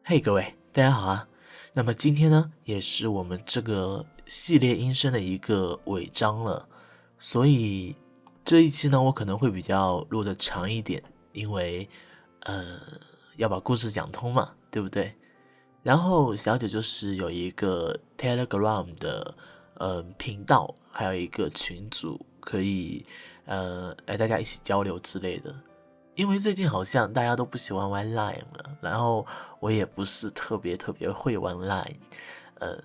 嘿，各位，大家好啊！那么今天呢，也是我们这个系列音声的一个尾章了，所以这一期呢，我可能会比较录的长一点，因为要把故事讲通嘛，对不对？然后小九就是有一个 Telegram 的频道，还有一个群组，可以大家一起交流之类的。因为最近好像大家都不喜欢玩 Line 了，然后我也不是特别会玩 Line，呃，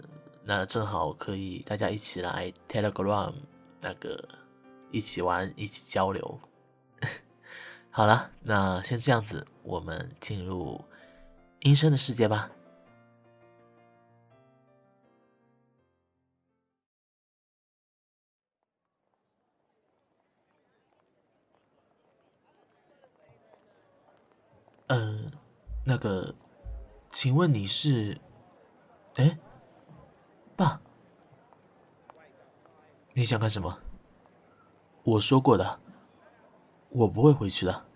那正好可以大家一起来 Telegram 那个一起玩，一起交流。好了，那先这样子，我们进入音声的世界吧。那个，请问你是？哎，爸，你想干什么？我说过的，我不会回去的。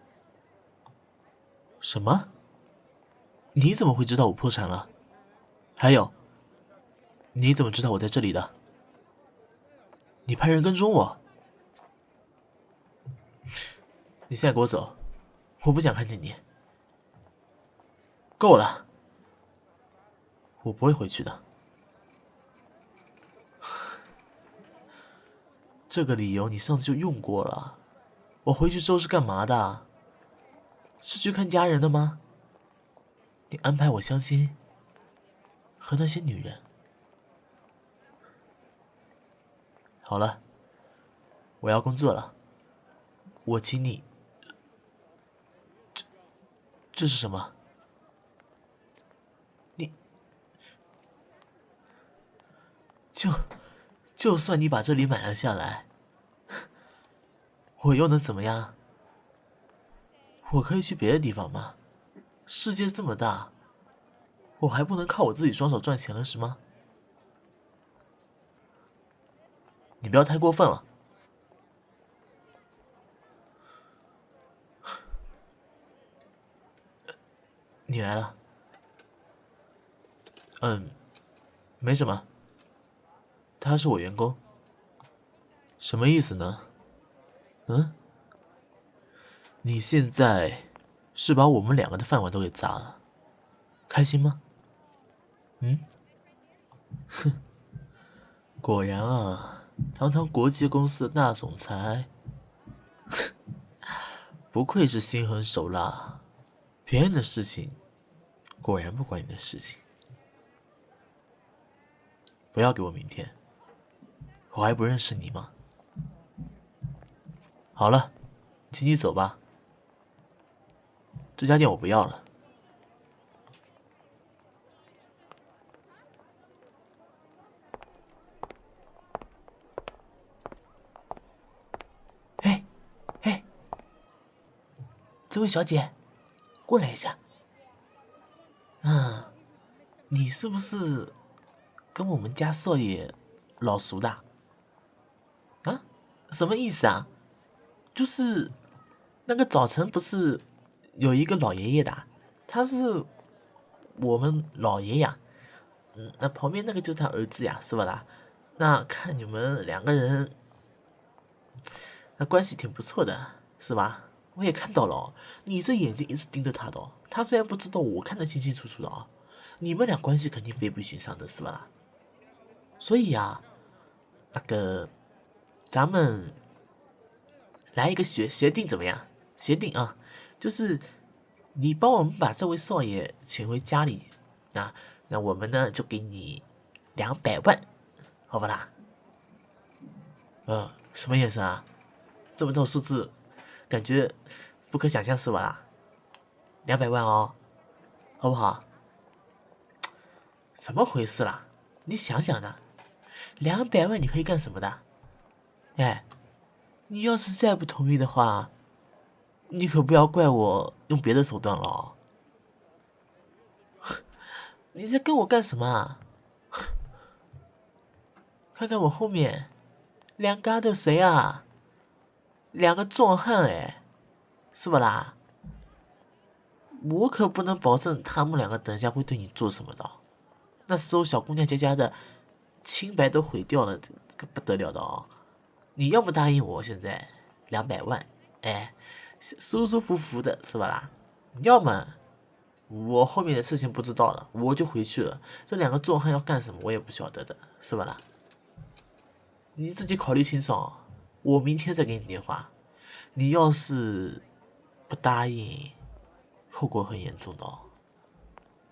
什么？你怎么会知道我破产了？还有，你怎么知道我在这里的？你派人跟踪我？你现在给我走，我不想看见你。够了，我不会回去的。这个理由你上次就用过了。我回去之后是干嘛的？是去看家人的吗？你安排我相亲，和那些女人。好了，我要工作了，我请你。这是什么？你就就算你把这里买了下来，我又能怎么样？我可以去别的地方吗？世界这么大，我还不能靠我自己双手赚钱了是吗？你不要太过分了。你来了。没什么，他是我员工。什么意思呢？你现在是把我们两个的饭碗都给砸了，开心吗？果然啊，堂堂国际公司的大总裁，不愧是心狠手辣，别人的事情果然不关你的事情。不要给我明天，我还不认识你吗？好了，请你走吧，这家店我不要了。哎哎，这位小姐，过来一下。你是不是跟我们家少爷老熟的啊？什么意思啊？就是那个早晨不是有一个老爷爷的，他是我们老爷呀。那旁边那个就是他儿子呀，是吧啦？那看你们两个人，那关系挺不错的，是吧？我也看到了哦，你这眼睛一直盯着他的哦。他虽然不知道，我看得清清楚楚的啊。你们俩关系肯定非比寻常的，是吧啦？所以呀，那个咱们来一个协定怎么样？协定啊，就是你帮我们把这位少爷请回家里，啊，那我们呢就给你200万，好不啦？什么眼神啊？这么多数字，感觉不可想象是吧啦？200万哦，好不好？怎么回事啦？你想想呢？200万你可以干什么的？哎，你要是再不同意的话，你可不要怪我用别的手段了哦。你在跟我干什么啊？看看我后面，两个都谁啊？两个壮汉哎，是不啦？我可不能保证他们两个等下会对你做什么的。那搜小姑娘家家的清白都毁掉了，这个不得了的哦。你要么答应我现在200万，哎，舒舒服服的是吧啦？要么我后面的事情不知道了，我就回去了。这两个壮汉要干什么，我也不晓得的，是吧啦？你自己考虑清爽哦。我明天再给你电话。你要是不答应，后果很严重的哦。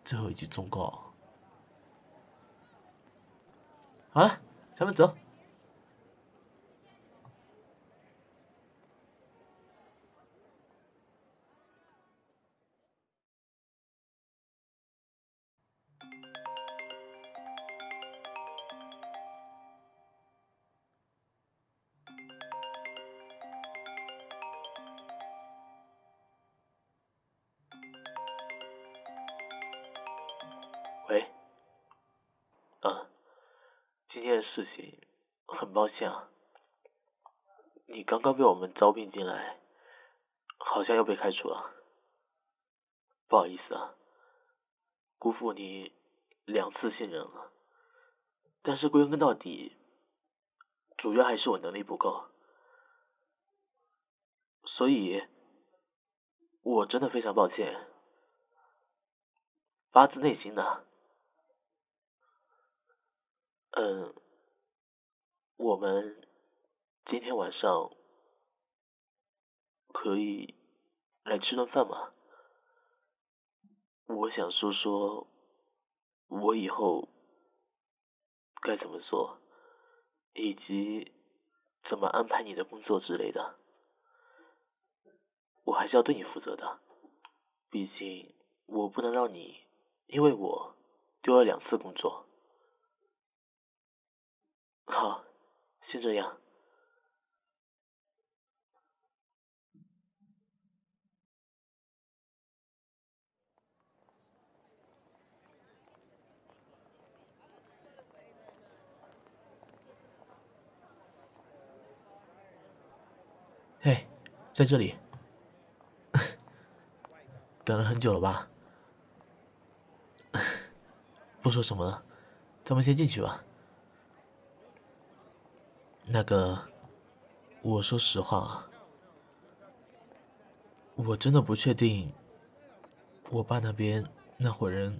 最后一句忠告哦。好了，咱们走。喂，今天的事情很抱歉啊，你刚刚被我们招聘进来，好像要被开除了，不好意思啊，辜负你2次信任了。但是归根到底，主要还是我能力不够，所以我真的非常抱歉，发自内心的。我们今天晚上可以来吃顿饭吗？我想说说，我以后该怎么做，以及怎么安排你的工作之类的。我还是要对你负责的，毕竟我不能让你因为我丢了2次工作。好，先这样。嘿，在这里，等了很久了吧？不说什么了，咱们先进去吧。那个，我说实话啊，我真的不确定，我爸那边那伙人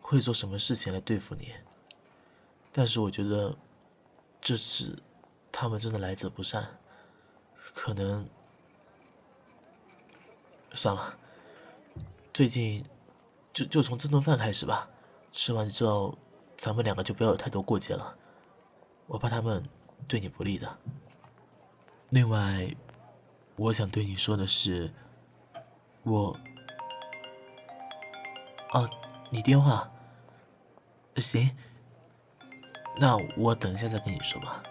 会做什么事情来对付你。但是我觉得，这次他们真的来者不善，可能算了。最近就从这顿饭开始吧，吃完之后，咱们两个就不要有太多过节了，我怕他们对你不利的。另外，我想对你说的是，哦，你电话？行，那我等一下再跟你说吧。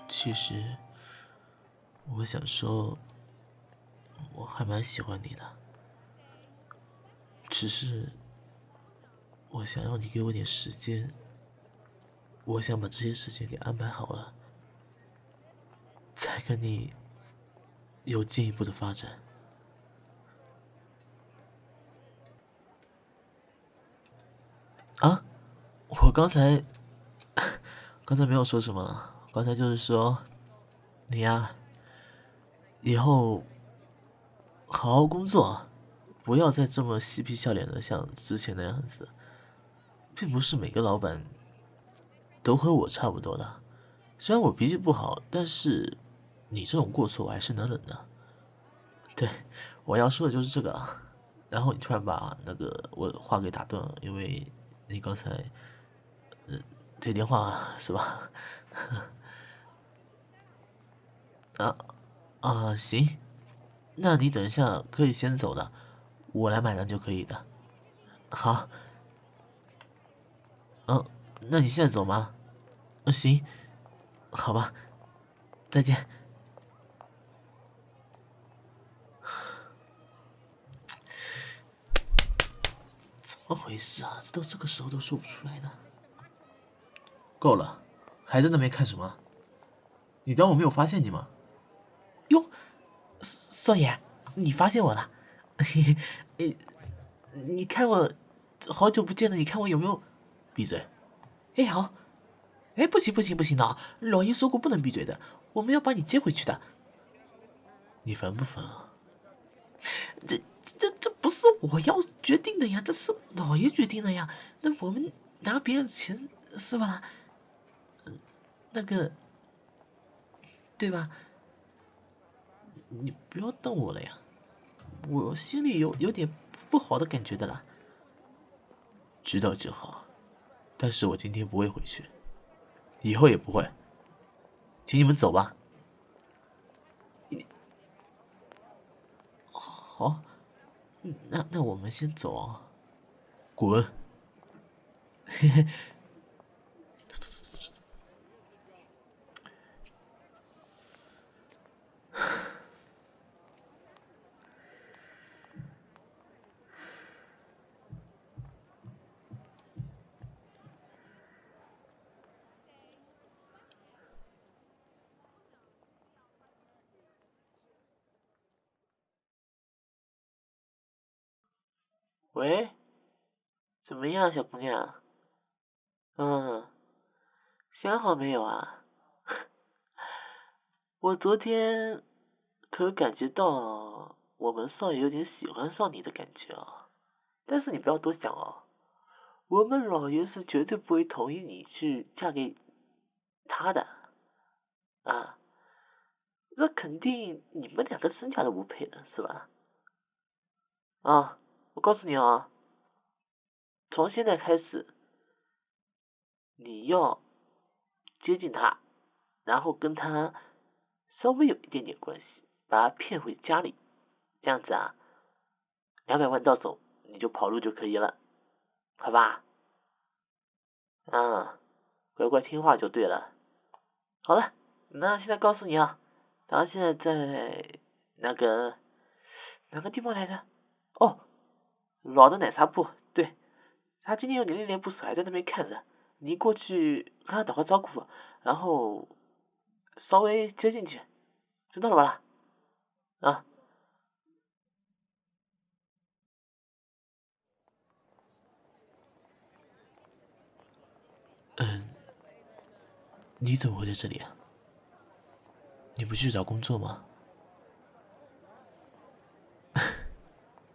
其实，我想说，我还蛮喜欢你的，只是我想要你给我点时间，我想把这些事情给安排好了，再跟你有进一步的发展。啊，我刚才没有说什么了，刚才就是说，你呀，以后好好工作，不要再这么嬉皮笑脸的像之前那样子。并不是每个老板都和我差不多的，虽然我脾气不好，但是你这种过错我还是能忍的。对，我要说的就是这个啊。然后你突然把那个我话给打断了，因为你刚才接电话是吧？行，那你等一下可以先走的，我来买单就可以的。好，那你现在走吗？行，好吧，再见。怎么回事啊？这都这个时候都说不出来呢。够了，还在那边看什么？你当我没有发现你吗？哟，少爷，你发现我了？你看我好久不见了，你看我有没有？闭嘴！哎好，哎不行不行不行的啊，老爷说过不能闭嘴的，我们要把你接回去的。你烦不烦啊？这不是我要决定的呀，这是老爷决定的呀。那我们拿别人钱是吧？那个，对吧？你不要瞪我了呀，我心里有点不好的感觉的啦。知道就好，但是我今天不会回去，以后也不会。请你们走吧。好，那我们先走啊。滚！喂，怎么样，小姑娘？想好没有啊？我昨天可感觉到我们少爷有点喜欢上你的感觉啊，但是你不要多想哦，我们老爷是绝对不会同意你去嫁给他的啊，那肯定你们两个身价都不配的，是吧？啊，我告诉你啊，从现在开始，你要接近他，然后跟他稍微有一点点关系，把他骗回家里，这样子啊，200万到手你就跑路就可以了，好吧？嗯，乖乖听话就对了。好了，那现在告诉你啊，他现在在那个哪个地方来着？哦，老的奶茶铺，对，他今天有点恋恋不舍，还在那边看着。你过去跟他打个招呼，然后稍微接进去，知道了吧？啊，你怎么会在这里啊？你不去找工作吗？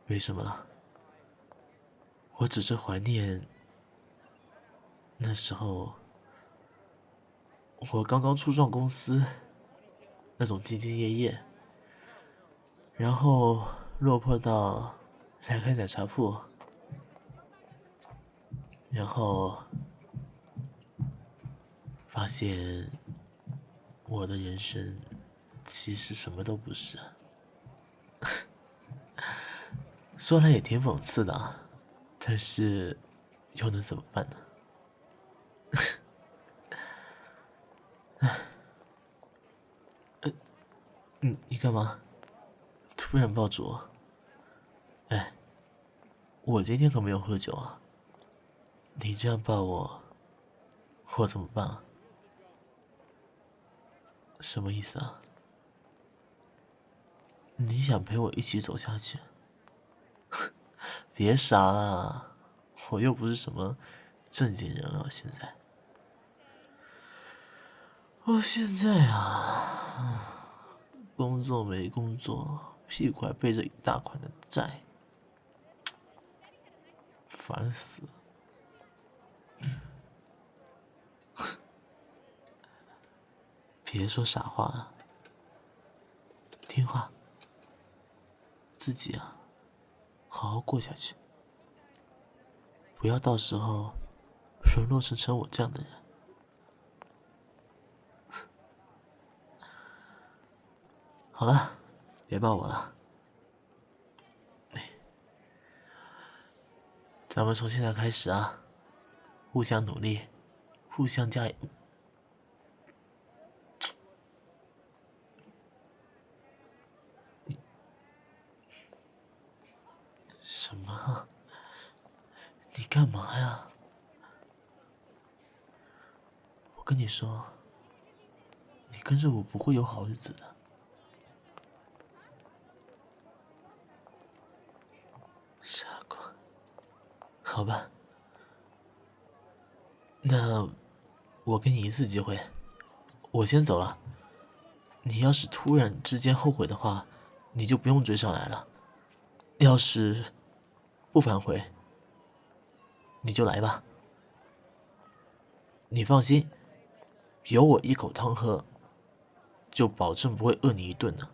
没什么了，我只是怀念那时候我刚刚初创公司那种兢兢业业，然后落魄到来开奶茶铺，然后发现我的人生其实什么都不是。说来也挺讽刺的啊，但是又能怎么办呢？你干嘛？突然抱住我？哎，我今天可没有喝酒啊！你这样抱我，我怎么办啊？什么意思啊？你想陪我一起走下去？别傻了，我又不是什么正经人了。我现在啊，工作没工作，屁股还背着一大款的债，烦死了！别说傻话了，听话，自己啊，好好过下去，不要到时候沦落成我这样的人。好了，别抱我了，咱们从现在开始啊，互相努力，互相加油。什么啊？你干嘛呀？我跟你说，你跟着我不会有好日子的。傻瓜。好吧，那我给你一次机会，我先走了。你要是突然之间后悔的话，你就不用追上来了。要是不反悔，你就来吧。你放心，有我一口汤喝，就保证不会饿你一顿的。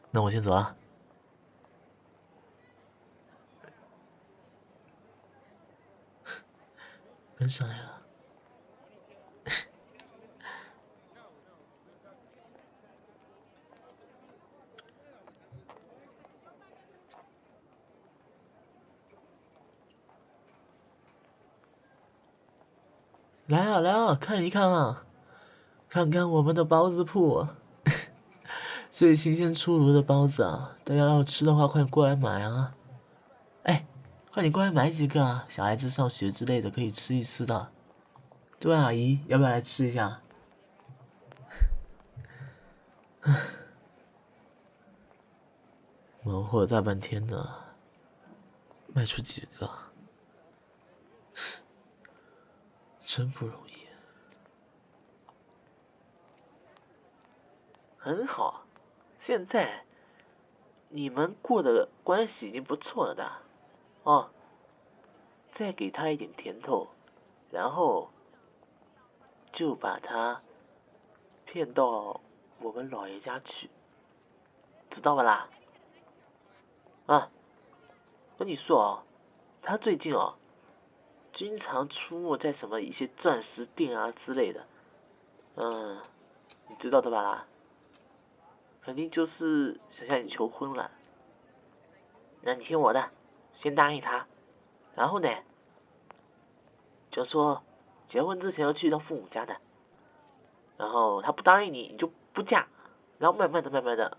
那我先走了。跟上来了。来啊来啊，看一看啊，看看我们的包子铺，最新鲜出炉的包子啊！大家要吃的话，快点过来买啊！哎，快点过来买几个啊！小孩子上学之类的可以吃一吃的。这位阿姨，要不要来吃一下？忙活了大半天的，卖出几个，真不容易。很好，现在你们过的关系已经不错了的，哦，再给他一点甜头，然后就把他骗到我们老爷家去，知道不啦？啊，跟你说哦，他最近哦，经常出没在什么一些钻石店啊之类的，你知道的吧啦？肯定就是想向你求婚了。那你听我的，先答应他，然后呢，就说结婚之前要去到父母家的，然后他不答应你，你就不嫁，然后慢慢的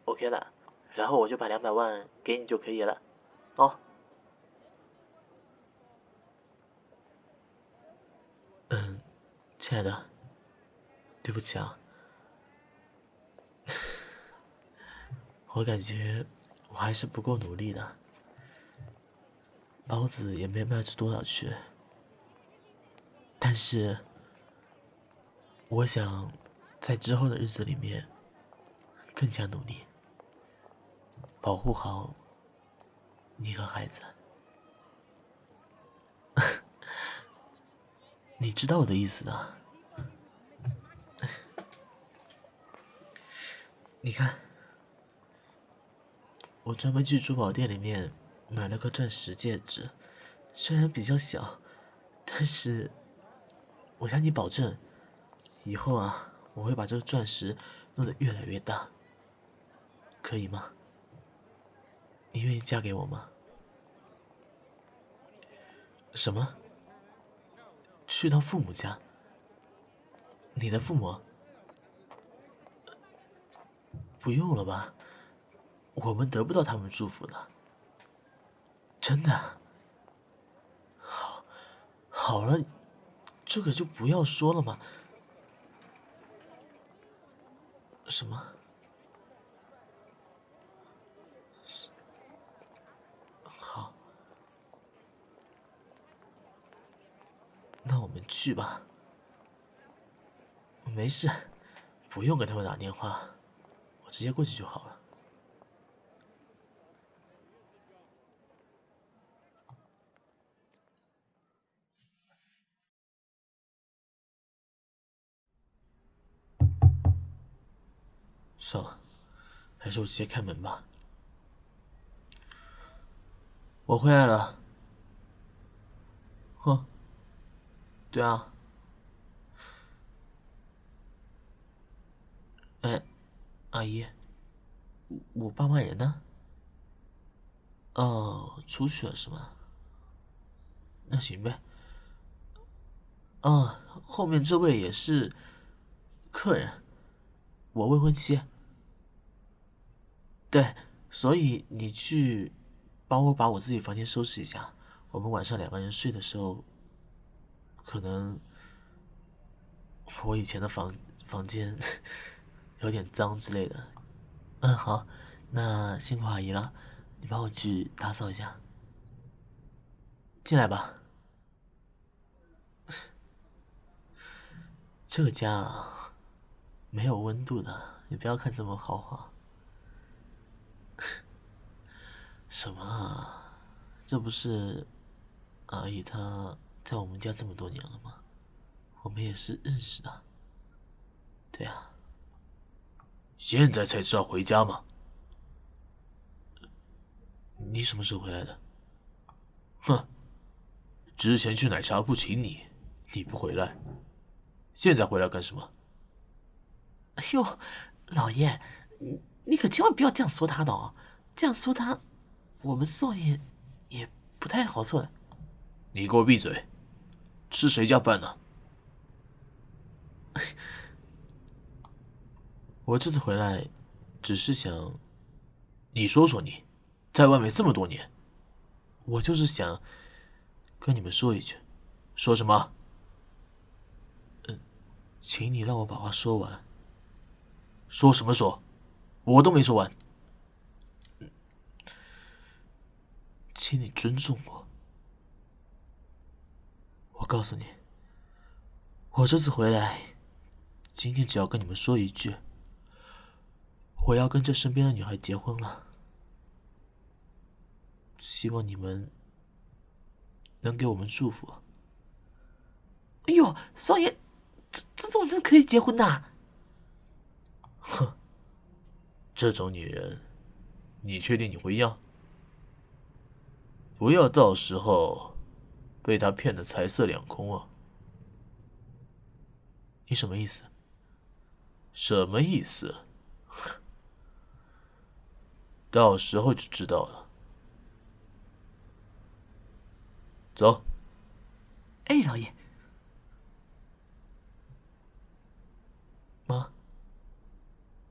，OK 了，然后我就把200万给你就可以了，哦。亲爱的，对不起啊，我感觉我还是不够努力的，包子也没卖出多少去。但是，我想在之后的日子里面更加努力，保护好你和孩子。你知道我的意思的。你看，我专门去珠宝店里面买了个钻石戒指，虽然比较小，但是我向你保证，以后啊，我会把这个钻石弄得越来越大，可以吗？你愿意嫁给我吗？什么？去到父母家？你的父母？不用了吧，我们得不到他们祝福的。真的？好了，这个就不要说了嘛。什么？好，那我们去吧。没事，不用给他们打电话，我直接过去就好了。算了，还是我直接开门吧。我回来了。哦，对啊。哎，阿姨，我爸妈人呢？哦，出去了是吗？那行呗。哦，后面这位也是客人，我未婚妻。对，所以你去帮我把我自己房间收拾一下，我们晚上2个人睡的时候可能我以前的房间有点脏之类的。好，那辛苦阿姨了，你帮我去打扫一下。进来吧。这个家啊，没有温度的，你不要看这么豪华。什么啊？这不是阿姨她在我们家这么多年了吗？我们也是认识的。对啊。现在才知道回家吗？你什么时候回来的？哼，之前去奶茶铺请你，你不回来，现在回来干什么？哎呦，老爷，你可千万不要这样说他的哦，这样说他，我们少爷也不太好受的。你给我闭嘴！吃谁家饭呢？我这次回来，只是想，你说说你，在外面这么多年，我就是想跟你们说一句。说什么？请你让我把话说完。说什么说？我都没说完。请你尊重我。我告诉你，我这次回来，今天只要跟你们说一句，我要跟这身边的女孩结婚了。希望你们能给我们祝福。哎呦，少爷，这种人可以结婚的？哼，这种女人，你确定你会要？不要到时候被她骗得财色两空啊！你什么意思？什么意思？到时候就知道了。走。哎，老爷。妈，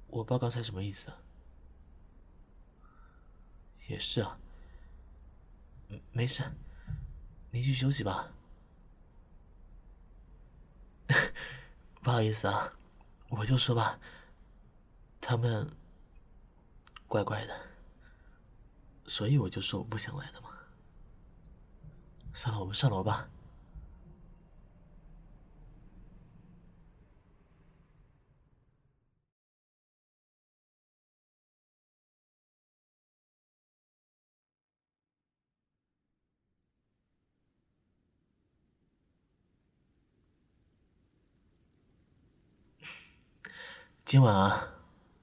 我爸刚才什么意思啊？也是啊。没事，你去休息吧。不好意思啊，我就说吧，他们怪怪的，所以我就说我不想来的嘛。算了，我们上楼吧。今晚啊，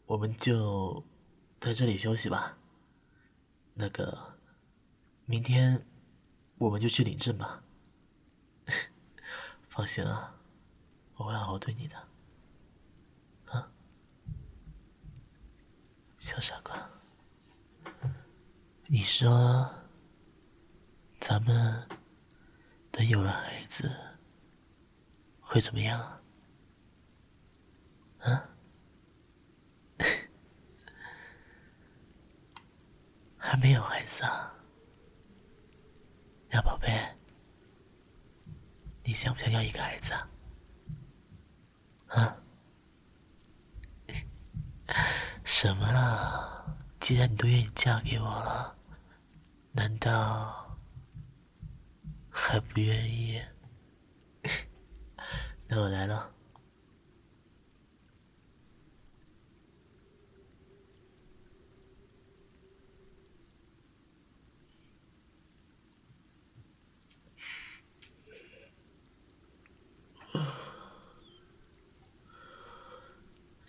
我们就在这里休息吧。那个，明天我们就去领证吧。放心啊，我会好好对你的。啊，小傻瓜，你说，咱们等有了孩子会怎么样啊？啊？还没有孩子啊，呀，宝贝，你想不想要一个孩子啊？啊？什么啦？既然你都愿意嫁给我了，难道还不愿意？那我来了。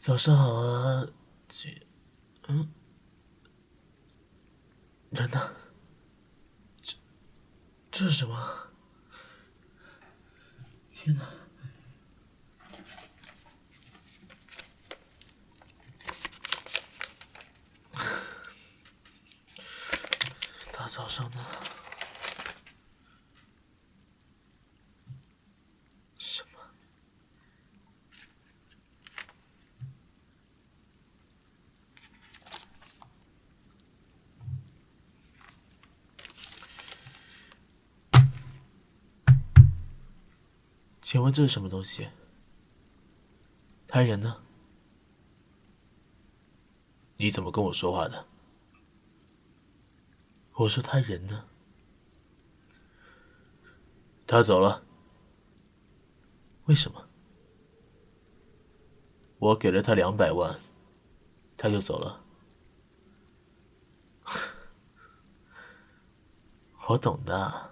早上好啊，人呢？这是什么？天哪！大早上的，什么？请问这是什么东西？他人呢？你怎么跟我说话的？我说他人呢？他走了。为什么？我给了他200万，他就走了。我懂的，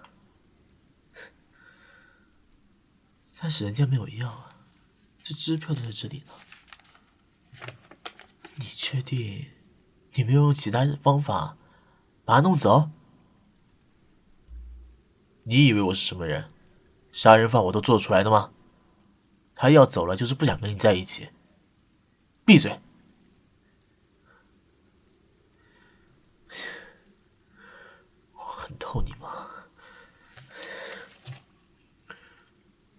但是人家没有要啊，这支票都在这里呢。你确定你没有用其他方法把他弄走？你以为我是什么人？杀人犯我都做出来的吗？他要走了就是不想跟你在一起。闭嘴！我很透你吗？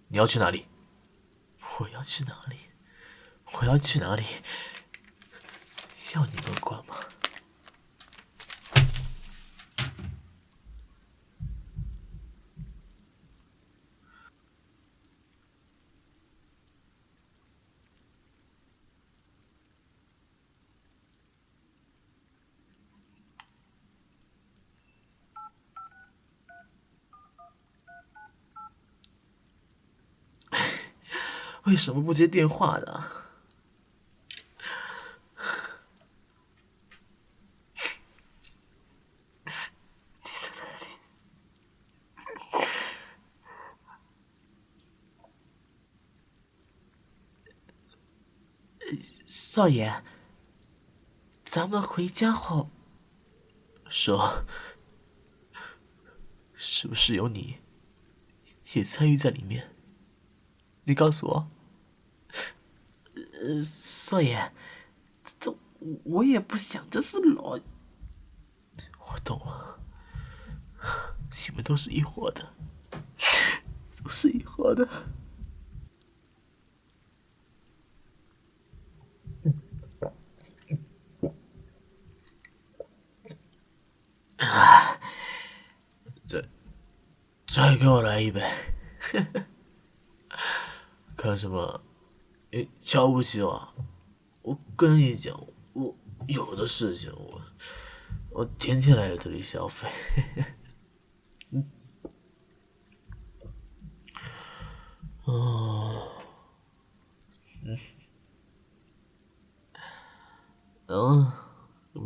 你要去哪里？我要去哪里？我要去哪里？要你们管吗？为什么不接电话的？少爷，咱们回家后说，是不是有你也参与在里面？你告诉我。少爷，这我也不想，这是老……我懂了，你们都是一伙的，都是一伙的。再给我来一杯。看什么？你瞧不起我？我跟你讲，我有的事情，我天天来这里消费。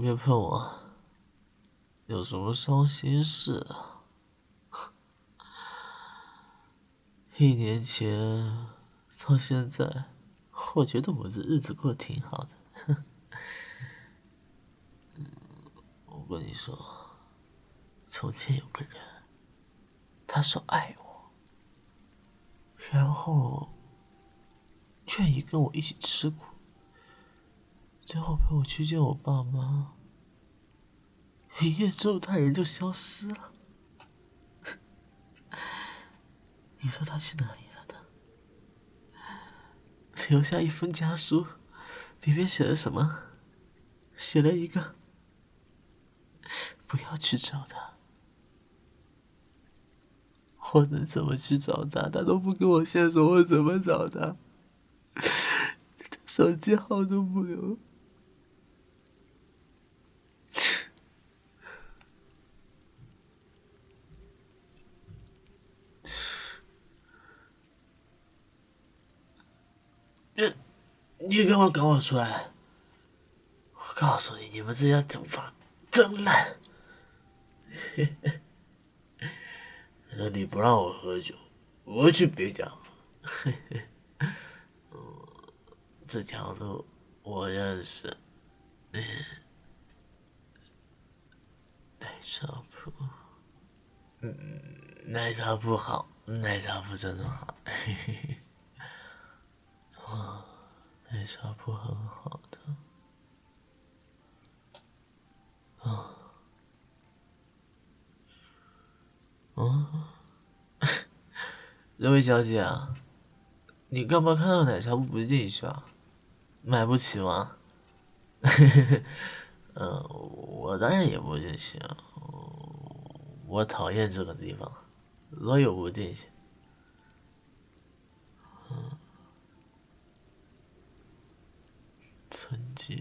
别碰我，有什么伤心事啊？1年前到现在，我觉得我这日子过得挺好的。我跟你说，从前有个人，他说爱我，然后愿意跟我一起吃苦，最后陪我去见我爸妈。1夜之后，他人就消失了。你说他去哪里了呢？留下一封家书，里面写了什么？写了一个不要去找他。我能怎么去找他？他都不给我线索，我怎么找他？他手机号都不留。你给我赶我出来！我告诉你，你们这家酒吧真烂。你不让我喝酒，我去别家喝。这条路我认识。奶茶铺，奶茶铺好，奶茶铺真的好。奶茶铺很好的。这位小姐啊，你干嘛看到奶茶铺不进去啊？买不起吗？我当然也不进去啊，我讨厌这个地方，所以我不进去。曾经，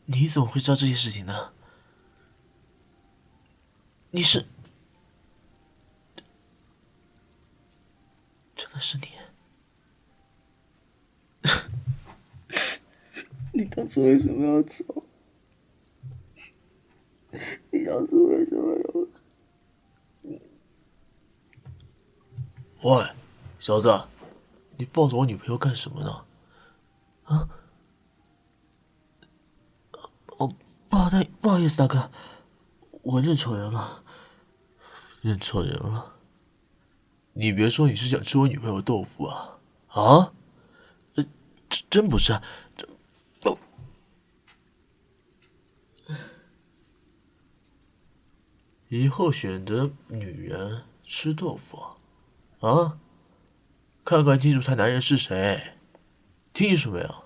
你怎么会知道这些事情呢？你是，真的是你？你当初为什么要走？你当初为什么要走？喂，小子，你抱着我女朋友干什么呢？啊？哦，不好意思，大哥，我认错人了。认错人了？你别说你是想吃我女朋友豆腐啊？啊？真不是，以后选择女人吃豆腐啊？看看清楚他男人是谁，听清楚没有？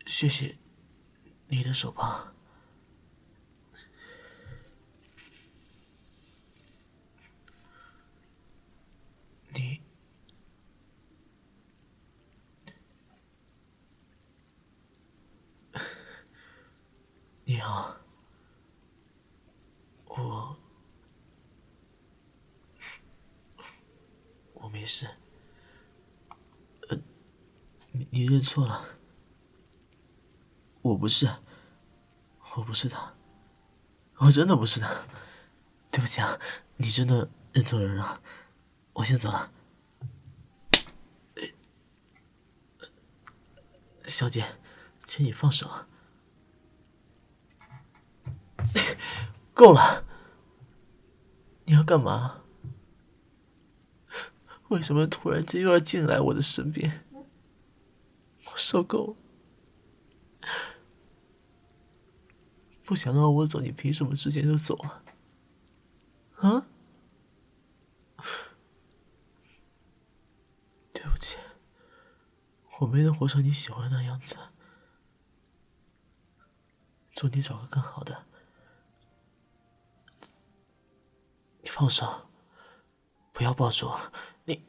谢谢你的手帕。你好，我没事。你认错了，我不是他，我真的不是他。对不起啊，你真的认错人了，我先走了。小姐，请你放手。够了，你要干嘛？为什么突然间又要进来我的身边？我受够了。不想让我走，你凭什么之前就走啊？啊？对不起，我没能活成你喜欢的样子。祝你找个更好的。你放手，不要抱住我。你，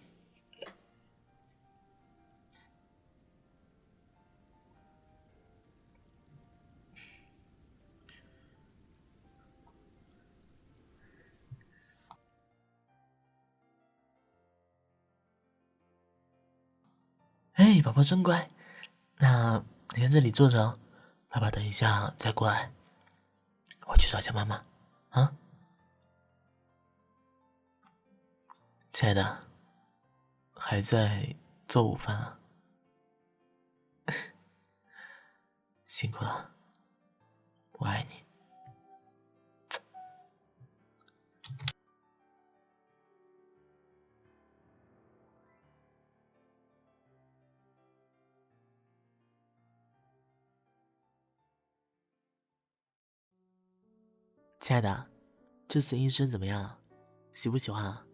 哎，宝宝真乖。那你在这里坐着哦，爸爸等一下再过来。我去找一下妈妈。啊，亲爱的，还在做午饭啊？辛苦了，我爱你。亲爱的，这次音声怎么样？喜不喜欢啊？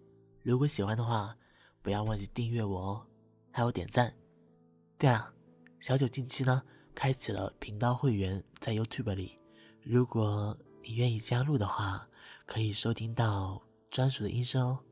如果喜欢的话，不要忘记订阅我哦，还有点赞。对了，小九近期呢开启了频道会员，在 YouTube 里，如果你愿意加入的话，可以收听到专属的音声哦。